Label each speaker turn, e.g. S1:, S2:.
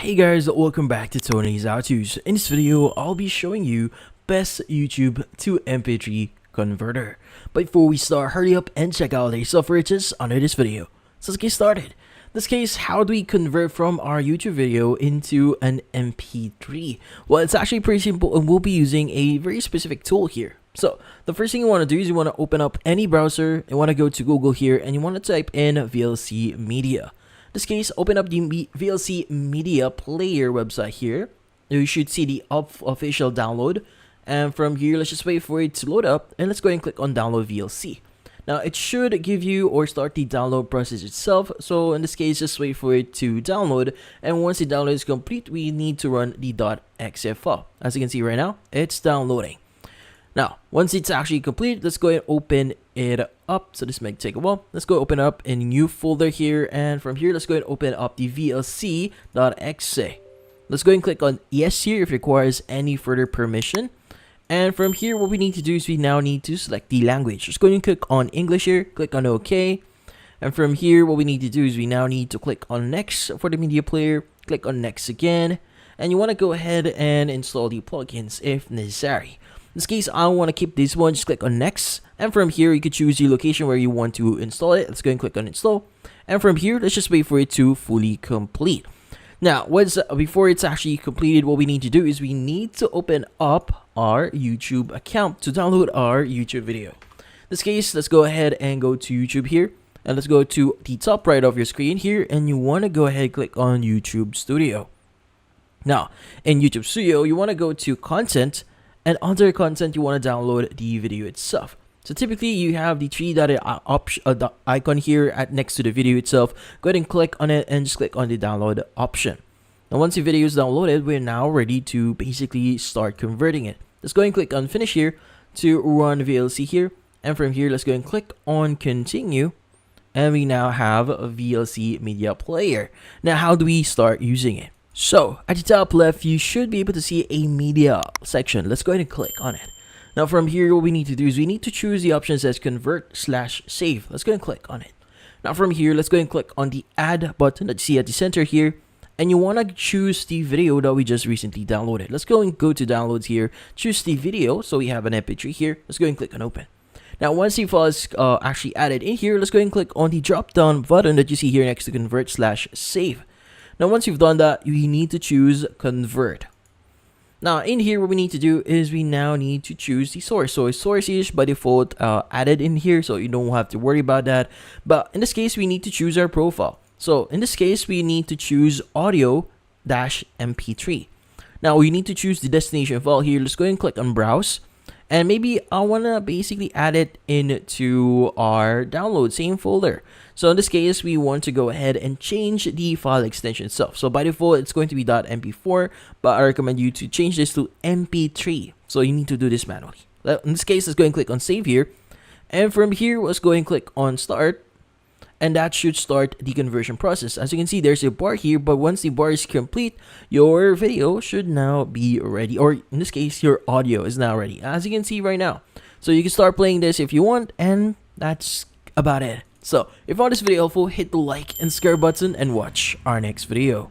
S1: Hey guys, welcome back to Tony's How-Tos. In this video, I'll be showing you best YouTube to MP3 converter. But before we start, hurry up and check out the software riches under this video. So let's get started. In this case, how do we convert from our YouTube video into an MP3? Well, it's actually pretty simple and we'll be using a very specific tool here. So the first thing you want to do is you want to open up any browser. You want to go to Google here and you want to type in VLC Media. In this case, open up the VLC Media Player website here. You should see the official download. And from here, let's just wait for it to load up. And let's go ahead and click on download VLC. Now, it should give you or start the download process itself. So in this case, just wait for it to download. And once the download is complete, we need to run the .exe file. As you can see right now, it's downloading. Now, once it's actually complete, let's go ahead and open it up. So this might take a while. Let's go open up a new folder here. And from here, let's go ahead and open up the vlc.exe. Let's go ahead and click on yes here if it requires any further permission. And from here, what we need to do is we now need to select the language. Just go ahead and click on English here. Click on OK. And from here, what we need to do is we now need to click on next for the media player. Click on next again. And you want to go ahead and install the plugins if necessary. In this case, I want to keep this one. Just click on next. And from here, you could choose the location where you want to install it. Let's go and click on install. And from here, let's just wait for it to fully complete. Now, before it's actually completed, what we need to do is we need to open up our YouTube account to download our YouTube video. In this case, let's go ahead and go to YouTube here. And let's go to the top right of your screen here. And you want to go ahead and click on YouTube Studio. Now, in YouTube Studio, you want to go to Content. And under content, you want to download the video itself. So typically, you have the three-dotted icon here next to the video itself. Go ahead and click on it and just click on the download option. Now, once the video is downloaded, we're now ready to basically start converting it. Let's go and click on Finish here to run VLC here. And from here, let's go and click on Continue. And we now have a VLC Media Player. Now, how do we start using it? So, at the top left, you should be able to see a media section. Let's go ahead and click on it. Now, from here, what we need to do is we need to choose the option that says convert/save. Let's go and click on it. Now, from here, let's go and click on the add button that you see at the center here. And you want to choose the video that we just recently downloaded. Let's go to downloads here. Choose the video. So we have an MP3 here. Let's go and click on open. Now, once the file is actually added in here, let's go and click on the drop down button that you see here next to convert/save. Now, once you've done that, you need to choose convert. Now, in here, what we need to do is we now need to choose the source. So, source is by default added in here, so you don't have to worry about that. But in this case, we need to choose our profile. So, in this case, we need to choose audio-mp3. Now, we need to choose the destination file here. Let's go ahead and click on browse. And maybe I want to basically add it into our download, same folder. So in this case, we want to go ahead and change the file extension itself. So by default, it's going to be .mp4, but I recommend you to change this to mp3. So you need to do this manually. In this case, let's go and click on save here. And from here, let's go and click on start. And that should start the conversion process. As you can see, there's a bar here, but once the bar is complete, your video should now be ready. Or in this case, your audio is now ready, as you can see right now. So you can start playing this if you want, and that's about it. So if you found this video helpful, hit the like and subscribe button and watch our next video.